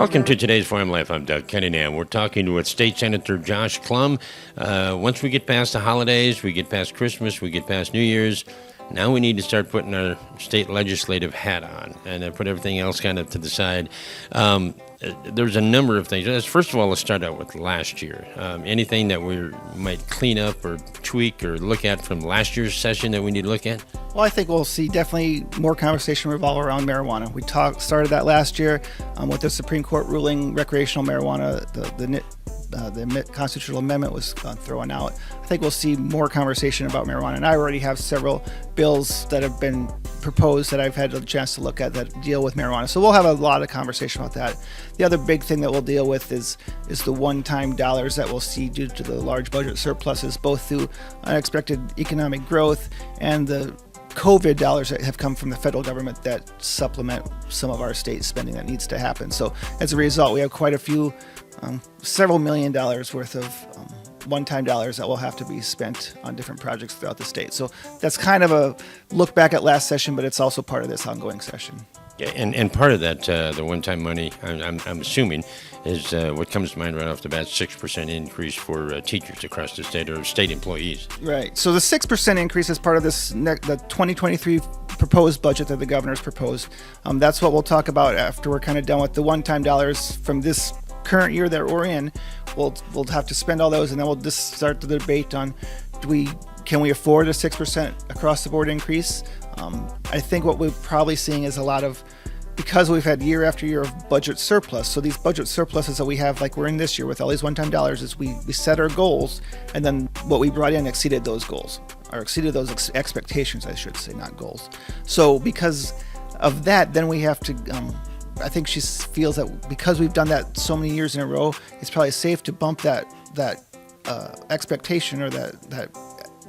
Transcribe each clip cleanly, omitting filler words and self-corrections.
Welcome to today's Farm Life. I'm Doug Cunningham. We're talking with State Senator Josh Klumb. Once we get past the holidays, we get past Christmas, we get past New Year's, now we need to start putting our state legislative hat on and put everything else kind of to the side. There's a number of things. First of all, let's start out with last year. Anything that we might clean up or tweak or look at from last year's session that we need to look at? Well, I think we'll see definitely more conversation revolve around marijuana. We started that last year with the Supreme Court ruling recreational marijuana. The constitutional amendment was thrown out. I think we'll see more conversation about marijuana. And I already have several bills that have been proposed that I've had a chance to look at that deal with marijuana. So we'll have a lot of conversation about that. The other big thing that we'll deal with is the one-time dollars that we'll see due to the large budget surpluses, both through unexpected economic growth and the COVID dollars that have come from the federal government that supplement some of our state spending that needs to happen. So as a result, we have quite a few, several $1 million worth of one-time dollars that will have to be spent on different projects throughout the state. So that's kind of a look back at last session, but it's also part of this ongoing session. Yeah, and part of that, the one-time money, I'm assuming, is what comes to mind right off the bat, 6% increase for teachers across the state or state employees. Right. So the 6% increase is part of this the 2023 proposed budget that the governor's proposed. That's what we'll talk about after we're kind of done with the one-time dollars from this current year that we're in. We'll have to spend all those, and then we'll just start the debate on can we afford a 6% across the board increase? I think what we're probably seeing is a lot of, because we've had year after year of budget surplus, so these budget surpluses that we have, like we're in this year with all these one-time dollars, is we set our goals, and then what we brought in exceeded those goals, or exceeded those expectations, I should say, not goals. So because of that, then we have to, I think she feels that because we've done that so many years in a row, it's probably safe to bump that expectation, or that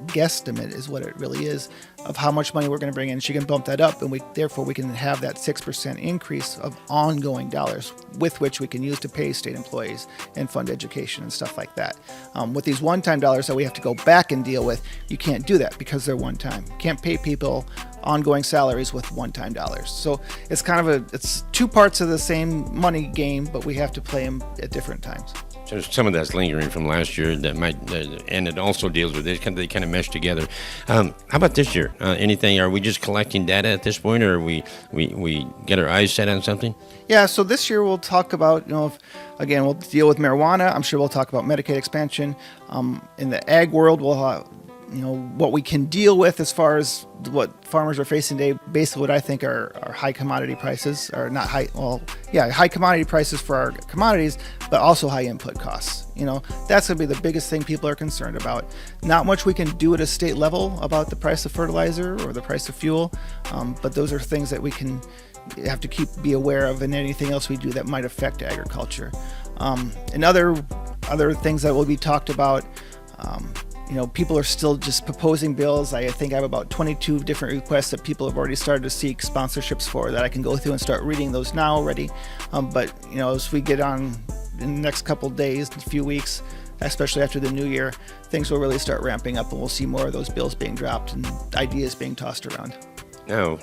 guesstimate is what it really is, of how much money we're going to bring in. She can bump that up, and therefore we can have that 6% increase of ongoing dollars with which we can use to pay state employees and fund education and stuff like that. With these one-time dollars that we have to go back and deal with, you can't do that because they're one-time. You can't pay people ongoing salaries with one-time dollars. So it's kind of it's two parts of the same money game, but we have to play them at different times. So some of that's lingering from last year that might, and it also deals with this. They kind of mesh together. How about this year? Anything? Are we just collecting data at this point, or are we get our eyes set on something? Yeah. So this year we'll talk about, again, we'll deal with marijuana. I'm sure we'll talk about Medicaid expansion. In the ag world, we'll have, what we can deal with as far as what farmers are facing today, basically what I think are high commodity prices, or not high, high commodity prices for our commodities, but also high input costs. That's going to be the biggest thing people are concerned about. Not much we can do at a state level about the price of fertilizer or the price of fuel, but those are things that we can have to be aware of, and anything else we do that might affect agriculture. And other things that will be talked about, people are still just proposing bills. I think I have about 22 different requests that people have already started to seek sponsorships for, that I can go through and start reading those now already. But as we get on in the next couple of days, a few weeks, especially after the new year, things will really start ramping up, and we'll see more of those bills being dropped and ideas being tossed around. Now,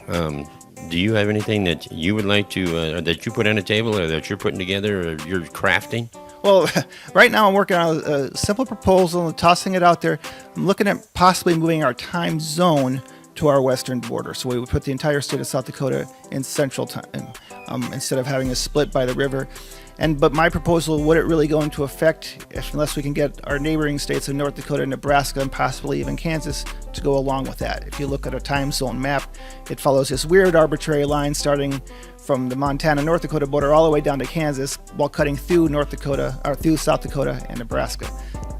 do you have anything that you would like to, that you put on the table, or that you're putting together, or you're crafting? Well, right now I'm working on a simple proposal and tossing it out there. I'm looking at possibly moving our time zone to our western border. So we would put the entire state of South Dakota in central time, instead of having a split by the river. But my proposal wouldn't really go into effect unless we can get our neighboring states of North Dakota, Nebraska, and possibly even Kansas to go along with that. If you look at a time zone map, it follows this weird arbitrary line starting from the Montana-North Dakota border all the way down to Kansas, while cutting through North Dakota, or through South Dakota and Nebraska.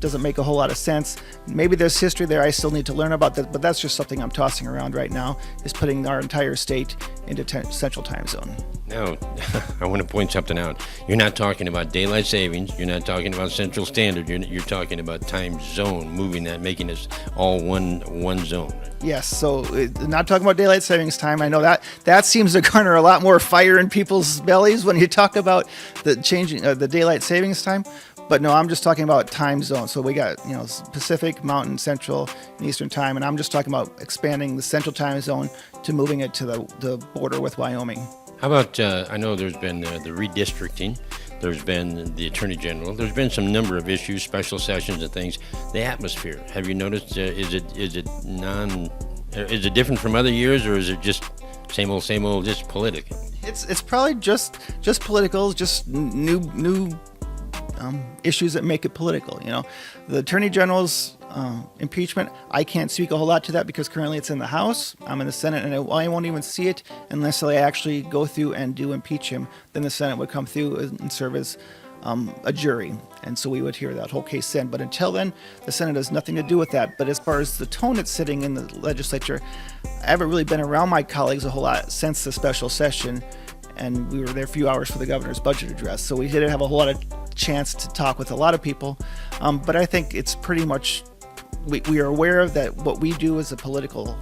Doesn't make a whole lot of sense. Maybe there's history there I still need to learn about that, but that's just something I'm tossing around right now, is putting our entire state into central time zone. Now, I want to point something out. You're not talking about daylight savings. You're not talking about central standard. You're talking about time zone, moving that, making us all one zone. Yes, so not talking about daylight savings time. I know that seems to garner a lot more fire in people's bellies when you talk about the changing the daylight savings time. But no, I'm just talking about time zone. So we got, Pacific, Mountain, Central, and Eastern time, and I'm just talking about expanding the Central time zone to moving it to the border with Wyoming. How about, I know there's been the redistricting, there's been the Attorney General, there's been some number of issues, special sessions and things. The atmosphere, have you noticed, is it different from other years, or is it just same old, just political? It's probably just political, just new issues that make it political. The Attorney General's impeachment, I can't speak a whole lot to that because currently it's in the House. I'm in the Senate, and I won't even see it unless they actually go through and do impeach him. Then the Senate would come through and serve as a jury, and so we would hear that whole case then. But until then, the Senate has nothing to do with that. But as far as the tone that's sitting in the legislature, I haven't really been around my colleagues a whole lot since the special session, and we were there a few hours for the governor's budget address, so we didn't have a whole lot of chance to talk with a lot of people. But I think it's pretty much, we are aware of that what we do is a political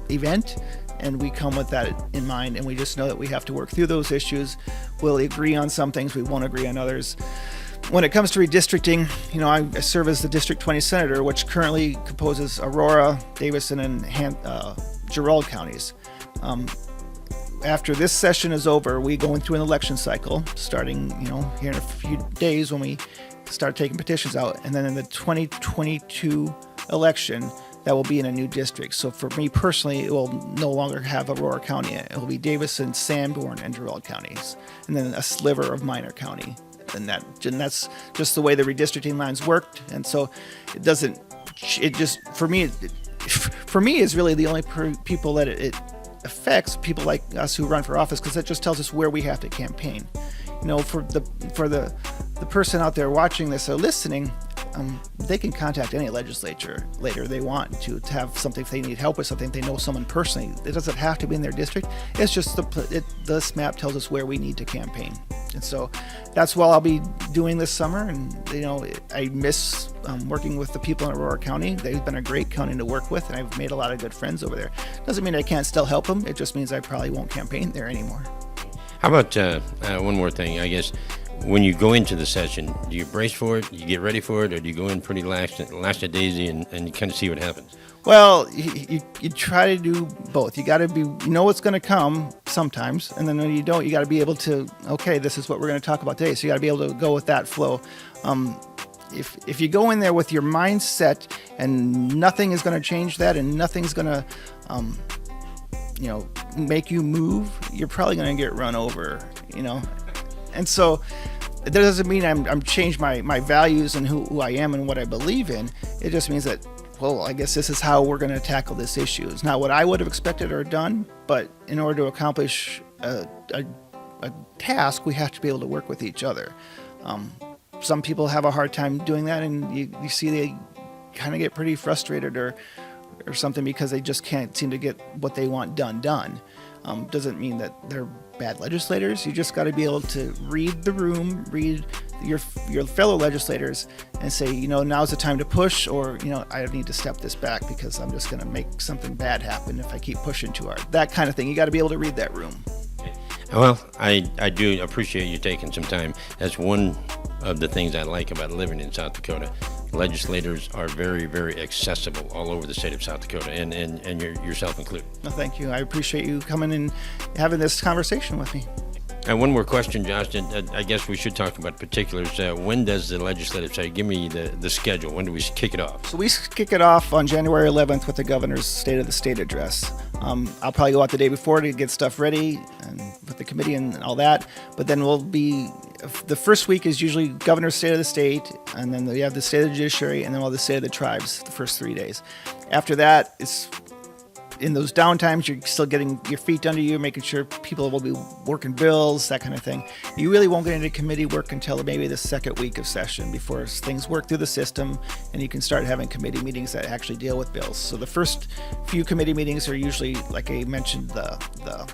event, and we come with that in mind, and we just know that we have to work through those issues. We'll agree on some things, we won't agree on others. When it comes to redistricting, I serve as the District 20 Senator, which currently composes Aurora, Davison, and Gerald counties. After this session is over, we go into an election cycle, starting, here in a few days when we start taking petitions out. And then in the 2022 election, that will be in a new district. So for me personally, it will no longer have Aurora County. It will be Davison, Sanborn, and Gerald counties, and then a sliver of Minor County. And that's just the way the redistricting lines worked. And so for me, is really the only people that it affects, people like us who run for office, because it just tells us where we have to campaign. For the person out there watching this or listening, they can contact any legislature later they want to have something, if they need help with something, they know someone personally. It doesn't have to be in their district. It's just this map tells us where we need to campaign. And so that's what I'll be doing this summer. And I miss working with the people in Aurora County. They've been a great county to work with, and I've made a lot of good friends over there. Doesn't mean I can't still help them. It just means I probably won't campaign there anymore. How about one more thing? I guess when you go into the session, do you brace for it? You get ready for it, or do you go in pretty lackadaisy and you kind of see what happens? Well, you try to do both. You got to be, what's going to come sometimes, and then when you don't, you got to be able to, okay, this is what we're going to talk about today. So you got to be able to go with that flow. If you go in there with your mindset and nothing is going to change that, and nothing's going to, make you move, you're probably going to get run over, And so that doesn't mean I'm changed my values and who I am and what I believe in. It just means that, well, I guess this is how we're going to tackle this issue. It's not what I would have expected or done, but in order to accomplish a task, we have to be able to work with each other. Some people have a hard time doing that, and you see they kind of get pretty frustrated or something because they just can't seem to get what they want done. Doesn't mean that they're bad legislators. You just got to be able to read the room, read your fellow legislators, and say, now's the time to push, or I need to step this back because I'm just going to make something bad happen if I keep pushing too hard. That kind of thing. You got to be able to read that room. Well, I do appreciate you taking some time. That's one of the things I like about living in South Dakota. Legislators are very, very accessible all over the state of South Dakota, and yourself included. Well, thank you. I appreciate you coming and having this conversation with me. And one more question, Josh. I guess we should talk about particulars. When does the legislative session? Give me the schedule. When do we kick it off? So we kick it off on January 11th with the governor's State of the State address. I'll probably go out the day before to get stuff ready and with the committee and all that. But then the first week is usually governor's State of the State, and then we have the State of the Judiciary, and then we'll have the State of the Tribes the first 3 days. After that, it's in those downtimes, you're still getting your feet under you, making sure people will be working bills, that kind of thing. You really won't get into committee work until maybe the second week of session before things work through the system and you can start having committee meetings that actually deal with bills. So the first few committee meetings are usually, like I mentioned, the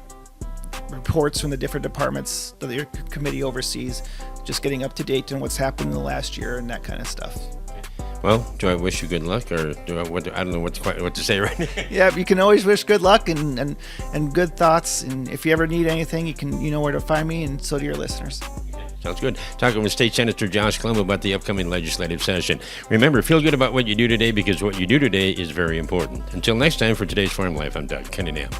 reports from the different departments that your committee oversees, just getting up to date on what's happened in the last year and that kind of stuff. Well, do I wish you good luck, or I don't know what to say right now. Yeah, you can always wish good luck and good thoughts. And if you ever need anything, you know where to find me, and so do your listeners. Sounds good. Talking with State Senator Josh Klumb about the upcoming legislative session. Remember, feel good about what you do today, because what you do today is very important. Until next time, for today's Farm Life, I'm Doug Cunningham.